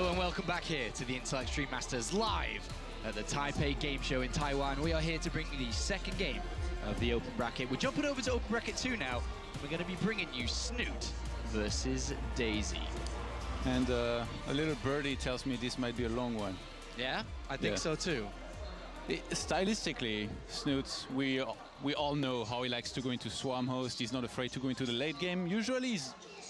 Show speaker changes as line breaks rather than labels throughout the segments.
Hello and welcome back here to the Intel Extreme Masters live at the Taipei game show in Taiwan. We are here to bring you the second game of the Open Bracket. We're jumping over to Open Bracket 2 now. We're going to be bringing you Snute versus Daisy.
And a little birdie tells me this might be a long one.
Yeah, I think so too.
Stylistically, Snute, we all know how he likes to go into Swarm Host. He's not afraid to go into the late game. Usually,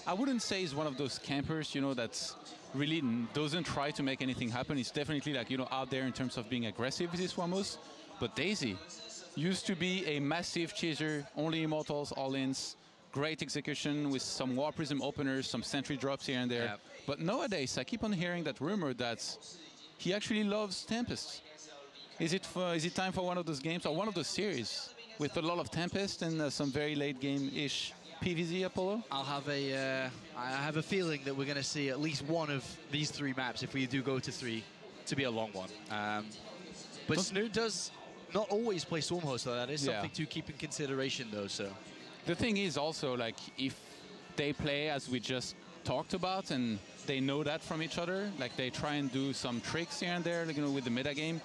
I wouldn't say he's one of those campers, you know, that's really doesn't try to make anything happen. He's definitely like, you know, out there in terms of being aggressive with his Swarm Host. But Daisy used to be a massive chaser, only immortals, all-ins, great execution with some War Prism openers, some sentry drops here and there. Yep. But nowadays, I keep on hearing that rumor that he actually loves Tempest. Is it time for one of those games or one of those series with a lot of Tempest and some very late game-ish PvZ, Apollo?
I have a feeling that we're going to see at least one of these three maps, if we do go to three, to be a long one. But Snute does not always play Swarm Host, so that is something to keep in consideration, though. So
the thing is also, like, if they play as we just talked about and they know that from each other, like they try and do some tricks here and there, like, you know, with the meta game.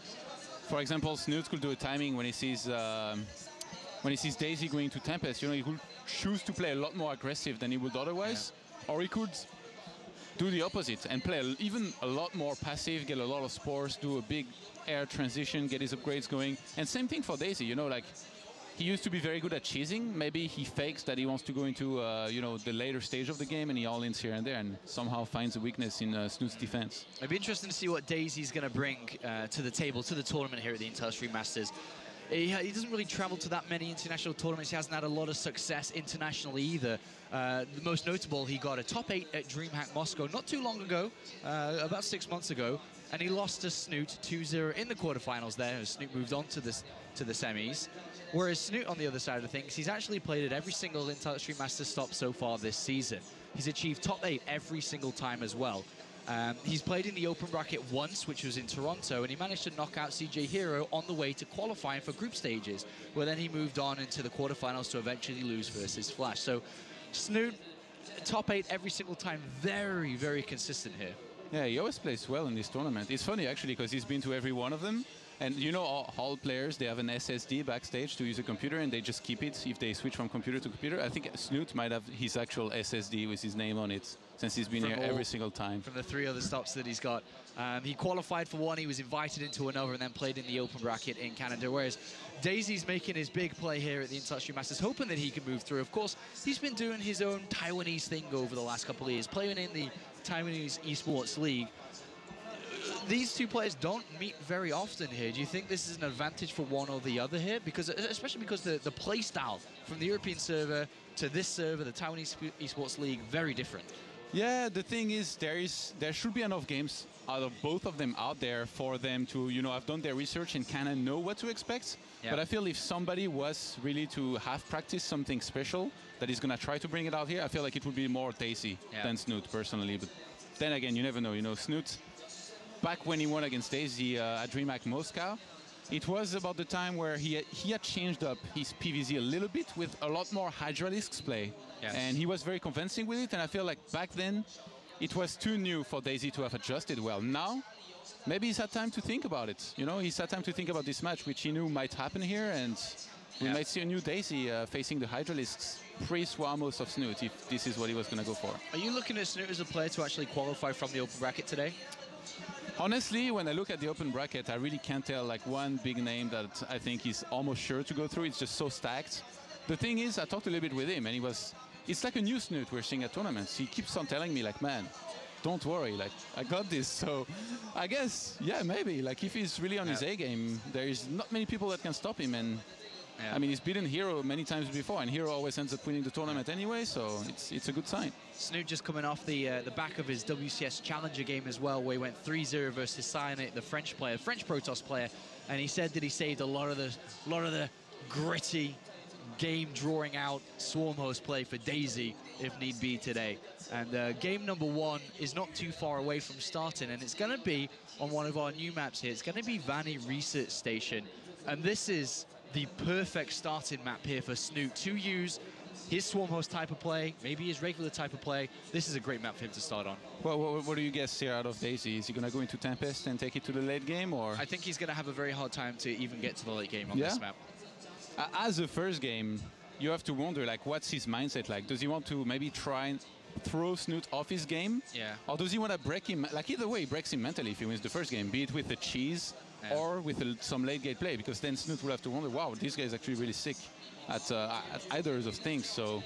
For example, Snute could do a timing when he sees Daisy going to Tempest. You know, he could choose to play a lot more aggressive than he would otherwise, or he could do the opposite and play even a lot more passive, get a lot of spores, do a big air transition, get his upgrades going. And same thing for Daisy. You know, like he used to be very good at cheesing. Maybe he fakes that he wants to go into you know, the later stage of the game, and he all-ins here and there, and somehow finds a weakness in Snute's defense.
It'd be interesting to see what Daisy's going to bring to the table, to the tournament here at the Intel Extreme Masters. He doesn't really travel to that many international tournaments. He hasn't had a lot of success internationally either. The most notable, he got a top 8 at Dreamhack Moscow not too long ago, about 6 months ago, and he lost to Snute 2-0 in the quarterfinals there, as Snute moved on to the semis. Whereas Snute, on the other side of things, he's actually played at every single Intel Extreme Masters stop so far this season. He's achieved top 8 every single time as well. He's played in the Open Bracket once, which was in Toronto, and he managed to knock out CJ Hero on the way to qualifying for group stages, where then he moved on into the quarterfinals to eventually lose versus Flash. So Snute, top 8 every single time, very, very consistent here.
Yeah, he always plays well in this tournament. It's funny, actually, because he's been to every one of them. And you know, all players, they have an SSD backstage to use a computer, and they just keep it if they switch from computer to computer. I think Snute might have his actual SSD with his name on it, since he's been here every single time.
From the 3 other stops that he's got. He qualified for one, he was invited into another, and then played in the Open Bracket in Canada. Whereas Daisy's making his big play here at the Intel Extreme Masters, hoping that he can move through. Of course, he's been doing his own Taiwanese thing over the last couple of years, playing in the Taiwanese Esports League. These two players don't meet very often here. Do you think this is an advantage for one or the other here? Because, especially because the play style from the European server to this server, the Taiwanese Esports League, very different.
Yeah, the thing is, there should be enough games out of both of them out there for them to, you know, have done their research and kind of know what to expect. Yep. But I feel if somebody was really to have practiced something special that is going to try to bring it out here, I feel like it would be more Daisy than Snute, personally. But then again, you never know. You know, Snute, back when he won against Daisy at Dreamhack Moscow, it was about the time where he had changed up his PvZ a little bit with a lot more Hydralisks play. Yes. And he was very convincing with it, and I feel like back then it was too new for Daisy to have adjusted well. Now, maybe he's had time to think about it. You know, he's had time to think about this match, which he knew might happen here, and we might see a new Daisy facing the Hydralisks pre-Swarm Host of Snute, if this is what he was going to go for.
Are you looking at Snute as a player to actually qualify from the Open Bracket today?
Honestly, when I look at the Open Bracket, I really can't tell like one big name that I think he's almost sure to go through. It's just so stacked. The thing is, I talked a little bit with him, and it's like a new Snute we're seeing at tournaments. He keeps on telling me, like, man, don't worry, like, I got this. So I guess, yeah, maybe. Like, if he's really on his A game, there is not many people that can stop him. And I mean, he's beaten Hero many times before, and Hero always ends up winning the tournament anyway, so it's a good sign.
Snute just coming off the back of his WCS Challenger game as well, where he went 3-0 versus Cyanate, the French player, French Protoss player, and he said that he saved a lot of the gritty, game drawing out Swarm Host play for Daisy if need be today. And game number 1 is not too far away from starting, and it's going to be on one of our new maps here. It's going to be Vanny Research Station, and this is the perfect starting map here for Snute to use his Swarm host type of play, maybe his regular type of play, this is a great map for him to start on.
Well, what do you guess here out of Daisy? Is he going to go into Tempest and take it to the late game, or?
I think he's going to have a very hard time to even get to the late game on this map.
As a first game, you have to wonder, like, what's his mindset like? Does he want to maybe try and throw Snute off his game?
Yeah.
Or does he want to break him? Like, either way, he breaks him mentally if he wins the first game, be it with the cheese or with some late game play, because then Snute will have to wonder, wow, this guy is actually really sick at either of those things. So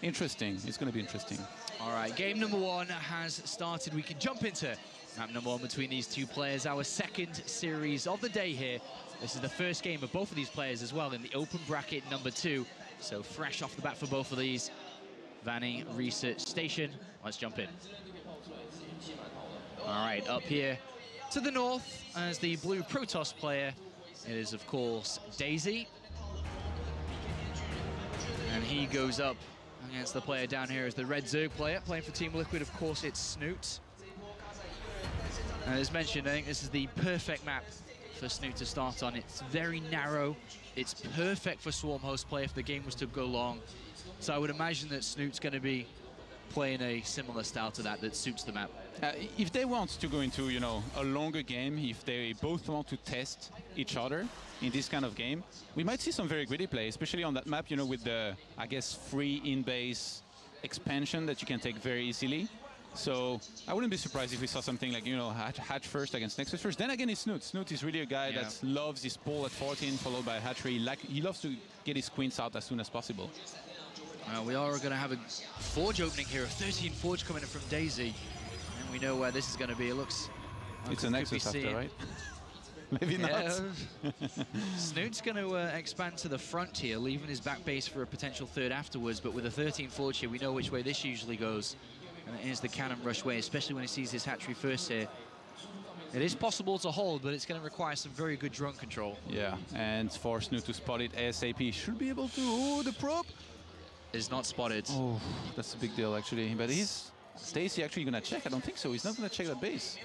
interesting. It's going to be interesting.
All right, game number 1 has started. We can jump into map number 1 between these two players, our second series of the day here. This is the first game of both of these players as well in the open bracket number 2. So fresh off the bat for both of these. Vanny, Research Station. Let's jump in. All right, up here to the north as the blue Protoss player. It is, of course, Daisy. And he goes up against the player down here as the red Zerg player. Playing for Team Liquid, of course, it's Snute. And as mentioned, I think this is the perfect map for Snute to start on. It's very narrow. It's perfect for Swarm host play if the game was to go long. So I would imagine that Snute's going to be playing a similar style to that suits the map.
If they want to go into, you know, a longer game, if they both want to test each other in this kind of game, we might see some very gritty play, especially on that map, you know, with the, I guess, free in-base expansion that you can take very easily. So I wouldn't be surprised if we saw something like, you know, Hatch first against Nexus first. Then again, it's Snute. Snute is really a guy that loves his pull at 14, followed by a hatchery. He loves to get his queens out as soon as possible.
We are going to have a Forge opening here, a 13 Forge coming in from Daisy. And we know where this is going to be. It looks like
it's a Nexus after, right? Maybe not.
Snute's going to expand to the front here, leaving his back base for a potential third afterwards. But with a 13 Forge here, we know which way this usually goes. And it is the cannon rush way, especially when he sees his hatchery first here. It is possible to hold, but it's going to require some very good drone control. Yeah,
and for Snute to spot it ASAP, should be able to. Oh, the probe
is not spotted.
Oh, that's a big deal, actually. But is Stacy actually going to check? I don't think so. He's not going to check that base.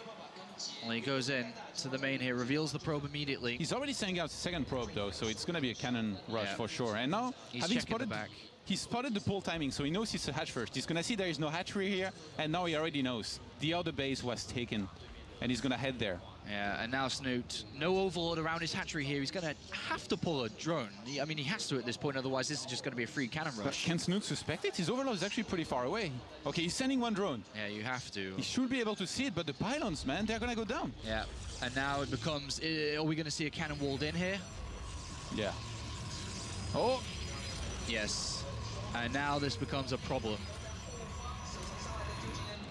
Well, he goes in to the main here, reveals the probe immediately.
He's already sending out the second probe, though, so it's going to be a cannon rush for sure. And now,
he's spotted the back.
He spotted the pull timing, so he knows it's a hatch first. He's going to see there is no hatchery here, and now he already knows. The other base was taken, and he's going to head there.
Yeah, and now Snute, no overload around his hatchery here. He's going to have to pull a drone. I mean, he has to at this point, otherwise this is just going to be a free cannon rush.
But can Snute suspect it? His overload is actually pretty far away. Okay, he's sending one drone.
Yeah, you have to.
He should be able to see it, but the pylons, man, they're going to go down.
Yeah, and now it becomes, are we going to see a cannon walled in here?
Yeah. Oh.
Yes. And now this becomes a problem.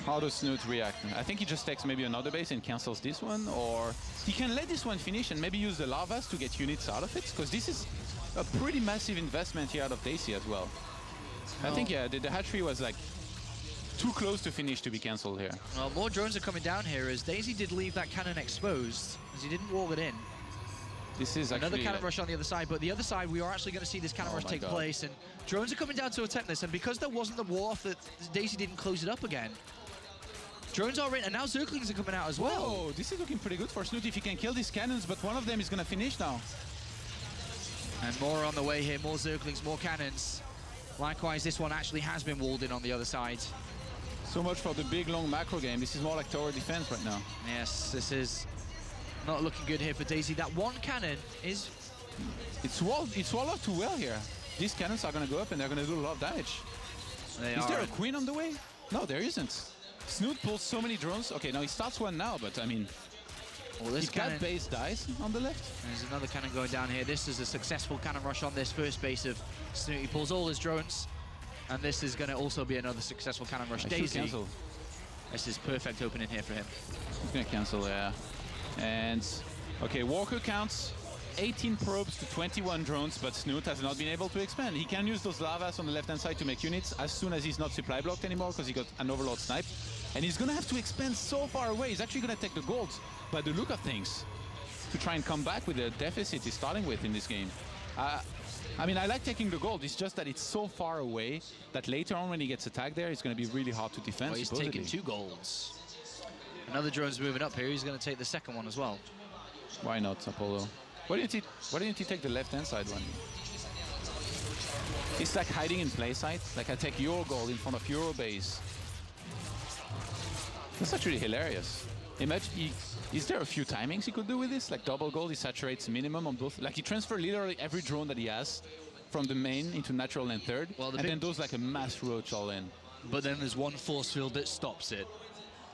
How does Snute react? I think he just takes maybe another base and cancels this one, or he can let this one finish and maybe use the lavas to get units out of it, because this is a pretty massive investment here out of Daisy as well. I think, yeah, the hatchery was like too close to finish to be cancelled here.
Well, more drones are coming down here as Daisy did leave that cannon exposed, as he didn't wall it in.
This is
another cannon rush on the other side, but the other side, we are actually going to see this cannon rush take place, and drones are coming down to attempt this, and because there wasn't the wall off, that Daisy didn't close it up again. Drones are in, and now Zerglings are coming out as well.
Oh, this is looking pretty good for Snute if he can kill these cannons, but one of them is going to finish now.
And more on the way here, more Zerglings, more cannons. Likewise, this one actually has been walled in on the other side.
So much for the big, long macro game. This is more like tower defense right now.
Yes, this is not looking good here for Daisy. That one cannon is...
It's walled too well here. These cannons are going to go up and they're going to do a lot of damage. Is there a queen on the way? No, there isn't. Snute pulls so many drones. Okay, now he starts one now, but I mean...
Well, this
that base dies on the left.
There's another cannon going down here. This is a successful cannon rush on this first base of Snute. He pulls all his drones. And this is going to also be another successful cannon rush. Daisy. This is perfect opening here for him.
He's going to cancel, yeah. And, okay, Walker counts 18 probes to 21 drones, but Snute has not been able to expand. He can use those lavas on the left-hand side to make units as soon as he's not supply blocked anymore because he got an overload snipe. And he's going to have to expand so far away. He's actually going to take the gold by the look of things to try and come back with the deficit he's starting with in this game. I mean, I like taking the gold. It's just that it's so far away that later on when he gets attacked there, it's going to be really hard to defend.
Well, he's taking 2 golds. Another drone's moving up here. He's going to take the second one as well.
Why not, Apollo? Why didn't he take the left-hand side one? It's like hiding in play sight. Like I take your goal in front of your base. That's actually hilarious. Imagine, is there a few timings he could do with this? Like double gold, he saturates minimum on both. Like he transfers literally every drone that he has from the main into natural and third, well, and then does like a mass roach all in.
But then there's one force field that stops it,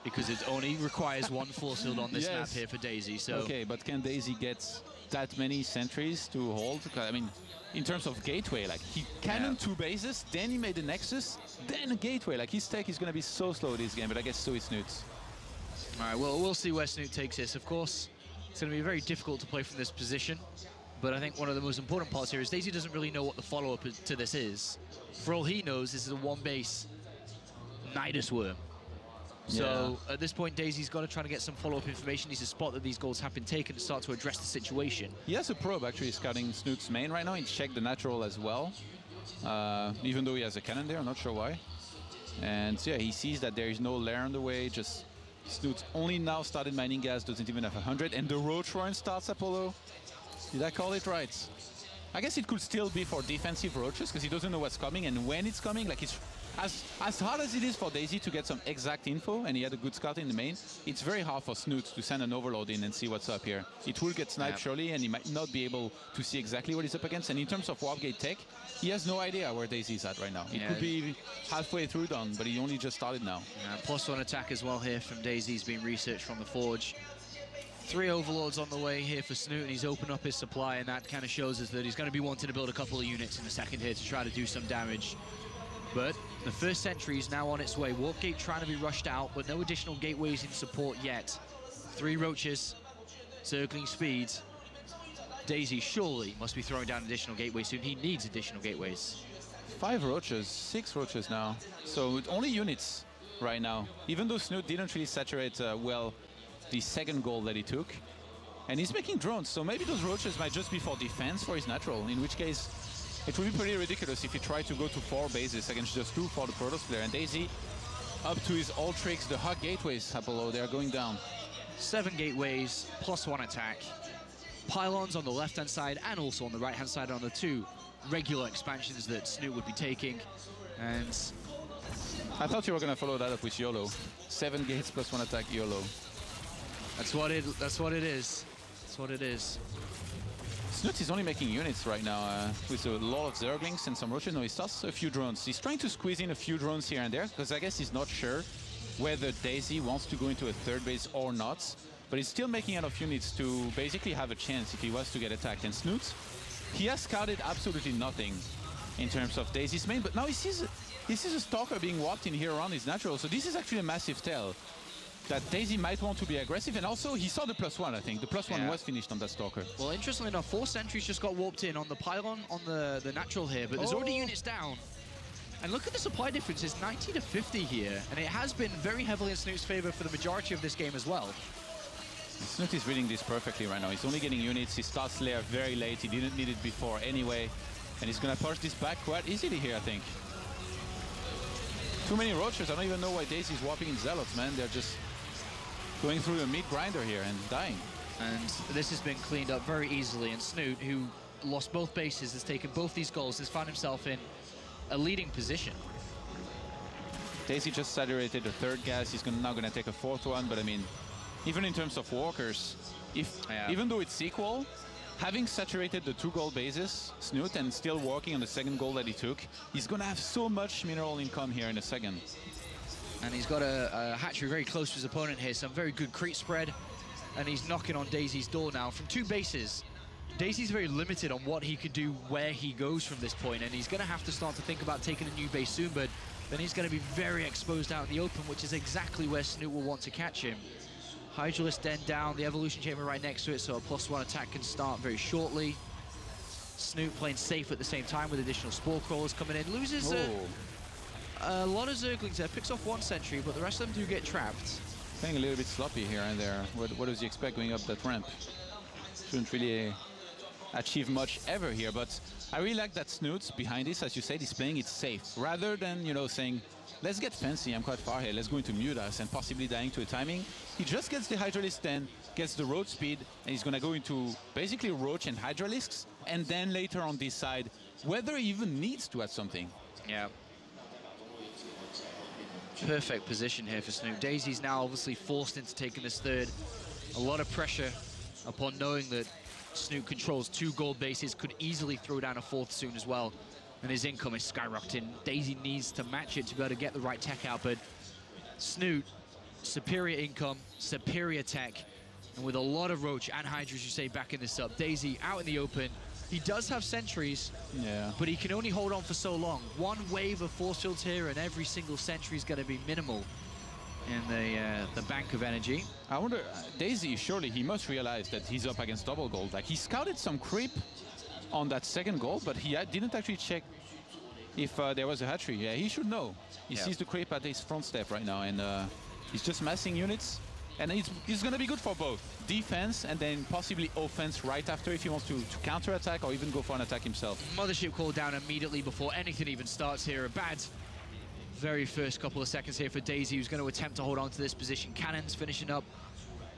because it only requires one force field on this map here for Daisy. So
okay, but can Daisy get that many sentries to hold? I mean, in terms of gateway, like he cannoned 2 bases, then he made the Nexus, then a gateway. Like his tech is going to be so slow this game, but I guess so is Snute's.
All right, well, we'll see where Snute takes this. Of course, it's going to be very difficult to play from this position, but I think one of the most important parts here is Daisy doesn't really know what the follow-up to this is. For all he knows, this is a 1-base Nidus Worm. So at this point, Daisy's got to try to get some follow-up information. He's to spot that these goals have been taken to start to address the situation.
He has a probe actually scouting Snute's main right now. He checked the natural as well, even though he has a cannon there. I'm not sure why. And so, yeah, he sees that there is no lair on the way. Just Snute's only now started mining gas, doesn't even have 100. And the roach run starts Apollo. Did I call it right? I guess it could still be for defensive roaches because he doesn't know what's coming and when it's coming. Like it's as hard as it is for Daisy to get some exact info, and he had a good scout in the main, it's very hard for Snute to send an overload in and see what's up here. It will get sniped surely, and he might not be able to see exactly what he's up against. And in terms of warp gate tech, he has no idea where Daisy's at right now. It could be halfway through done, but he only just started now.
+1 attack as well here from Daisy's being researched from the Forge. 3 overlords on the way here for Snute, and he's opened up his supply, and that kind of shows us that he's going to be wanting to build a couple of units in the second here to try to do some damage. But the first sentry is now on its way. Warp gate trying to be rushed out, but no additional gateways in support yet. 3 roaches, circling speed. Daisy surely must be throwing down additional gateways soon. He needs additional gateways.
5 roaches, 6 roaches now. So only units right now. Even though Snute didn't really saturate well the second goal that he took. And he's making drones, so maybe those roaches might just be for defense for his natural, in which case it would be pretty ridiculous if he tried to go to 4 bases against just 2 for the Protoss player. And Daisy, up to his old tricks, the hug gateways, Apollo, they are going down.
7 gateways, +1 attack. Pylons on the left-hand side and also on the right-hand side on the 2 regular expansions that Snute would be taking. And
I thought you were going to follow that up with YOLO. 7 gates +1 attack, YOLO.
That's what it is. That's what it is.
Snute is only making units right now with a lot of Zerglings and some roaches. No, he starts a few drones. He's trying to squeeze in a few drones here and there because I guess he's not sure whether Daisy wants to go into a 3rd base or not. But he's still making enough units to basically have a chance if he was to get attacked. And Snute, he has scouted absolutely nothing in terms of Daisy's main, but now he sees a Stalker being walked in here around his natural. So this is actually a massive tell that Daisy might want to be aggressive, and also he saw the +1, I think. The +1 was finished on that Stalker.
Well, interestingly enough, 4 sentries just got warped in on the pylon on the natural here, but there's already units down. And look at the supply difference, it's 90 to 50 here, and it has been very heavily in Snute's favor for the majority of this game as well.
Snute is reading this perfectly right now. He's only getting units, he starts lair very late, he didn't need it before anyway, and he's gonna push this back quite easily here, I think. Too many roaches, I don't even know why Daisy's warping in Zealots, man. They're just going through a meat grinder here and dying.
And this has been cleaned up very easily, and Snute, who lost both bases, has taken both these goals, has found himself in a leading position.
Daisy just saturated the 3rd gas, he's now gonna take a 4th one, but I mean, even in terms of walkers, even though it's equal, having saturated the 2 gold bases, Snute, and still working on the 2nd goal that he took, he's gonna have so much mineral income here in a second.
And he's got a hatchery very close to his opponent here, some very good creep spread, and he's knocking on Daisy's door now from 2 bases. Daisy's very limited on what he could do where he goes from this point, and he's going to have to start to think about taking a new base soon, but then he's going to be very exposed out in the open, which is exactly where Snute will want to catch him. Hydralisk Den down, the evolution chamber right next to it, so a +1 attack can start very shortly. Snute playing safe at the same time with additional spore crawlers coming in. Loses a lot of Zerglings there, picks off 1 sentry, but the rest of them do get trapped.
Playing a little bit sloppy here and there. What does he expect going up that ramp? Shouldn't really achieve much ever here, but I really like that Snute behind this, as you said, he's playing it safe. Rather than, you know, saying, let's get fancy, I'm quite far here, let's go into mute us and possibly dying to a timing. He just gets the Hydralisk Den, gets the road speed, and he's gonna go into basically roach and Hydralisks, and then later on this side, whether he even needs to add something.
Yeah. Perfect position here for Snute. Daisy's now obviously forced into taking this third. A lot of pressure upon knowing that Snute controls 2 gold bases, could easily throw down a 4th soon as well. And his income is skyrocketing. Daisy needs to match it to be able to get the right tech out, but Snute, superior income, superior tech, and with a lot of Roach and Hydra, as you say, backing this up. Daisy out in the open. He does have sentries, but he can only hold on for so long. One wave of force fields here, and every single sentry is going to be minimal in the bank of energy.
I wonder, Daisy, surely he must realize that he's up against double gold. Like, he scouted some creep on that second gold, but he didn't actually check if there was a hatchery. Yeah, he should know. He sees the creep at his front step right now, and he's just massing units. And it's going to be good for both defense and then possibly offense right after if he wants to counter-attack or even go for an attack himself.
Mothership called down immediately before anything even starts here. A bad very first couple of seconds here for Daisy, who's going to attempt to hold on to this position. Cannons finishing up.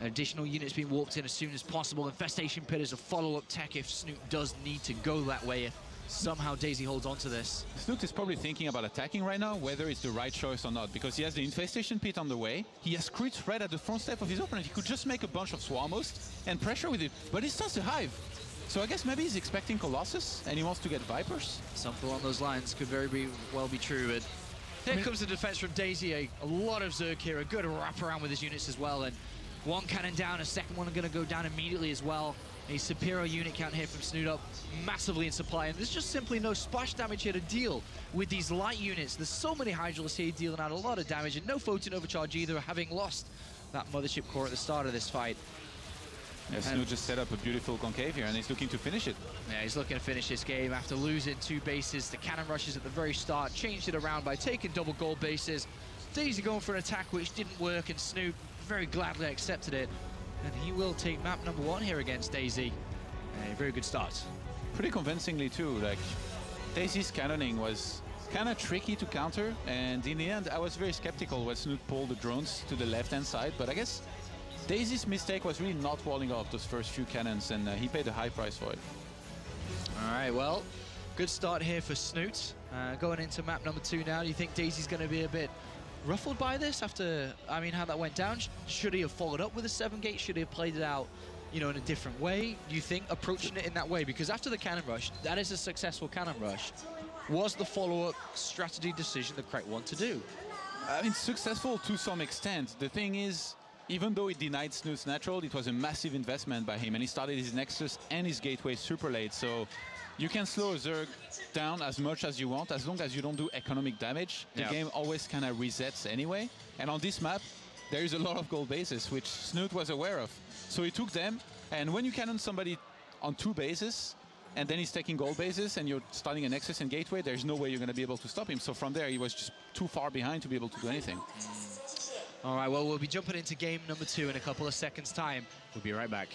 Additional units being warped in as soon as possible. Infestation Pit is a follow-up tech if Snute does need to go that way. If somehow Daisy holds on to this.
Snute is probably thinking about attacking right now, whether it's the right choice or not, because he has the Infestation Pit on the way. He has crits right at the front step of his opponent. He could just make a bunch of Swarmos and pressure with it, but he starts to Hive. So I guess maybe he's expecting Colossus and he wants to get Vipers.
Something along those lines could well be true. But here comes the defense from Daisy. A lot of Zerg here, a good wraparound with his units as well. And one cannon down, a second one going to go down immediately as well. A superior unit count here from Snute, up massively in supply, and there's just simply no splash damage here to deal with these light units. There's so many Hydrals here dealing out a lot of damage, and no Photon Overcharge either, having lost that Mothership core at the start of this fight.
Yeah, Snute just set up a beautiful concave here, and he's looking to finish it.
Yeah, he's looking to finish this game after losing 2 bases. The cannon rushes at the very start, changed it around by taking double gold bases. Daisy going for an attack which didn't work, and Snute very gladly accepted it. And he will take map number 1 here against Daisy. A very good start.
Pretty convincingly too. Like, Daisy's cannoning was kind of tricky to counter, and in the end I was very skeptical when Snute pulled the drones to the left-hand side, but I guess Daisy's mistake was really not walling off those first few cannons, and he paid a high price for it.
All right, well, good start here for Snute. Going into map number 2 now, do you think Daisy's going to be a bit ruffled by this after, I mean, how that went down? Should he have followed up with a 7-gate? Should he have played it out, you know, in a different way? Do you think approaching it in that way? Because after the cannon rush, that is a successful cannon rush. Was the follow-up strategy decision the correct one to do?
I mean, successful to some extent. The thing is, even though it denied Snute's natural, it was a massive investment by him, and he started his Nexus and his Gateway super late. So you can slow a Zerg down as much as you want, as long as you don't do economic damage. The game always kind of resets anyway. And on this map, there is a lot of gold bases, which Snute was aware of. So he took them, and when you cannon somebody on 2 bases, and then he's taking gold bases, and you're starting a Nexus and Gateway, there's no way you're going to be able to stop him. So from there, he was just too far behind to be able to do anything.
All right, well, we'll be jumping into game number 2 in a couple of seconds' time. We'll be right back.